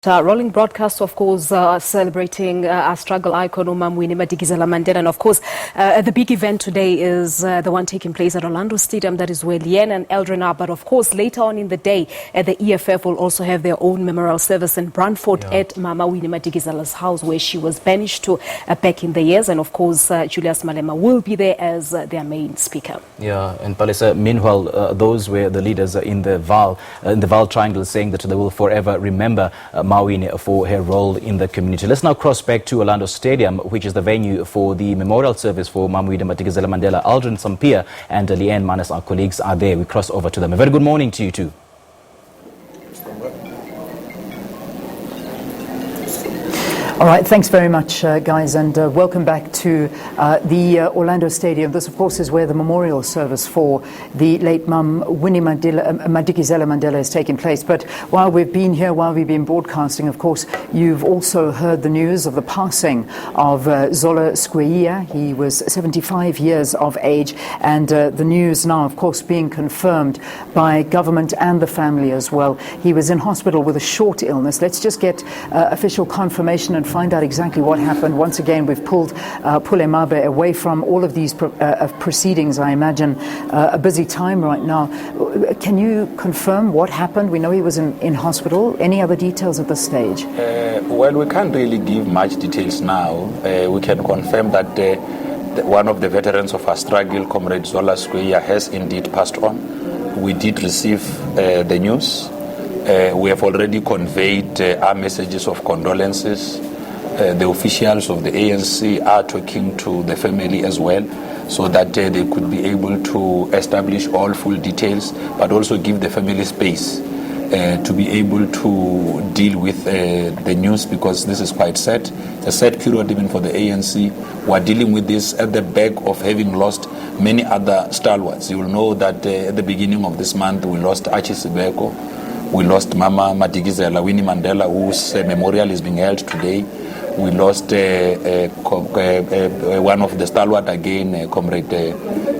Rolling broadcast, of course, celebrating our struggle icon, Winnie Madikizela-Mandela. And of course, the big event today is the one taking place at Orlando Stadium. That is where Leanne and Eldrin are. But of course, later on in the day, the EFF will also have their own memorial service in Brandfort at Mama Winnie Madikizela's house, where she was banished to back in the years. And of course, Julius Malema will be there as their main speaker. Yeah, and Palisa, meanwhile, those were the leaders in the Val Triangle, saying that they will forever remember Winnie for her role in the community. Let's now cross back to Orlando Stadium, which is the venue for the memorial service for Winnie Madikizela-Mandela. Aldrin Sampia and Leanne Manas, our colleagues, are there. We cross over to them. A very good morning to you too. All right, thanks very much, guys, and welcome back to the Orlando Stadium. This, of course, is where the memorial service for the late Mum Winnie Madikizela-Mandela has taken place. But while we've been here, while we've been broadcasting, of course, you've also heard the news of the passing of Zola Skweyiya. He was 75 years of age, and the news now, of course, being confirmed by government and the family as well. He was in hospital with a short illness. Let's just get official confirmation and find out exactly what happened. Once again, we've pulled Pule Mabe away from all of these proceedings. I imagine a busy time right now. Can you confirm what happened? We know he was in hospital. Any other details at this stage? Well, we can't really give much details now. We can confirm that one of the veterans of our struggle, Comrade Zola Skweyiya, has indeed passed on. We did receive the news. We have already conveyed our messages of condolences. The officials of the ANC are talking to the family as well, so that they could be able to establish all full details, but also give the family space to be able to deal with the news, because this is quite sad. A sad period even for the ANC. We are dealing with this at the back of having lost many other stalwarts. You will know that at the beginning of this month we lost Archie Sibeko. We lost Mama Madikizela, Winnie Mandela, whose memorial is being held today. We lost one of the stalwart again, Comrade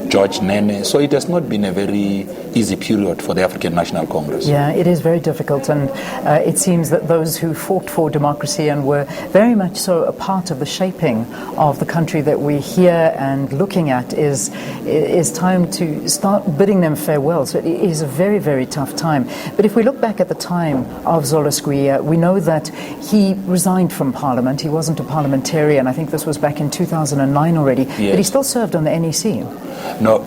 George Nene. So it has not been a very easy period for the African National Congress. Yeah, it is very difficult, and it seems that those who fought for democracy and were very much so a part of the shaping of the country that we're here and looking at is time to start bidding them farewell. So it is a very, very tough time. But if we look back at the time of Zola Skweyiya, we know that he resigned from Parliament. He wasn't a parliamentarian. I think this was back in 2009 already. Yes. But he still served on the NEC. No,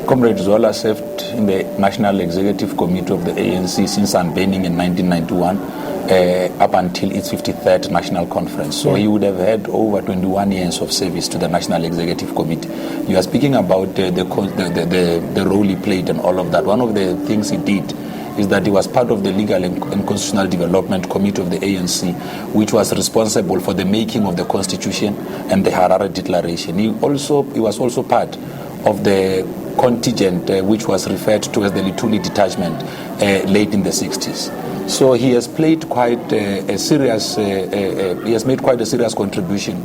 Comrade Zola served in the National Executive Committee of the ANC since unbanning in 1991 up until its 53rd National Conference. So he would have had over 21 years of service to the National Executive Committee. You are speaking about the role he played and all of that. One of the things he did is that he was part of the Legal and Constitutional Development Committee of the ANC, which was responsible for the making of the Constitution and the Harare Declaration. He was also part of the contingent which was referred to as the Lituli Detachment late in the 60s. So he has played quite a serious contribution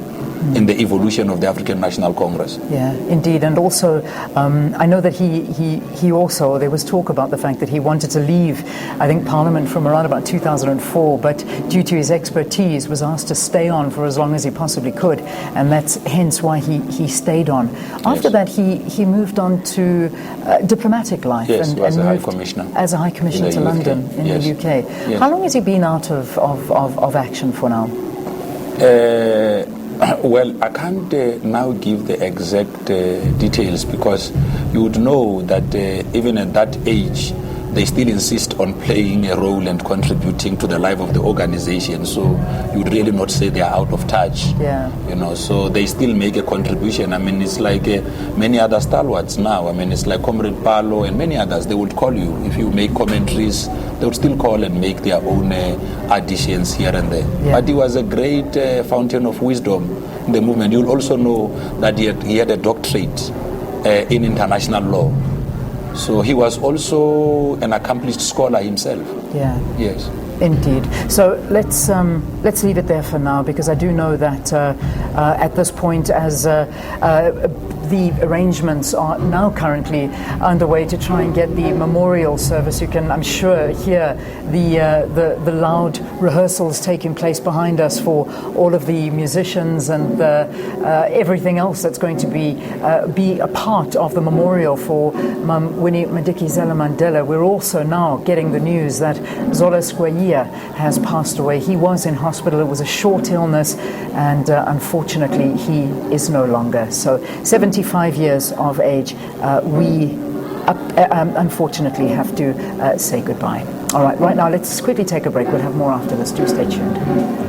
in the evolution of the African National Congress. Yeah, indeed. And also, I know that he also, there was talk about the fact that he wanted to leave, I think, Parliament from around about 2004, but due to his expertise was asked to stay on for as long as he possibly could, and that's hence why he stayed on. After that, he moved on to diplomatic life and as a High Commissioner. As a High Commissioner to London in the UK. Yes. How long has he been out of action for now? Well, I can't now give the exact details, because you would know that even at that age, they still insist on playing a role and contributing to the life of the organization. So you would really not say they are out of touch. Yeah. So they still make a contribution. I mean, it's like many other stalwarts now. I mean, it's like Comrade Paulo and many others. They would call you if you make commentaries. They would still call and make their own additions here and there. Yeah. But he was a great fountain of wisdom in the movement. You'll also know that he had a doctorate in international law. So he was also an accomplished scholar himself. Yeah. Yes. Indeed. So let's leave it there for now, because I do know that at this point, as the arrangements are now currently underway to try and get the memorial service. You can, I'm sure, hear the loud rehearsals taking place behind us for all of the musicians and everything else that's going to be a part of the memorial for Mum Winnie Madikizela-Mandela. We're also now getting the news that Zola Skweyiya has passed away. He was in hospital. It was a short illness, and unfortunately he is no longer. So 75 years of age, we unfortunately have to say goodbye. All right, right now let's quickly take a break. We'll have more after this. Do stay tuned.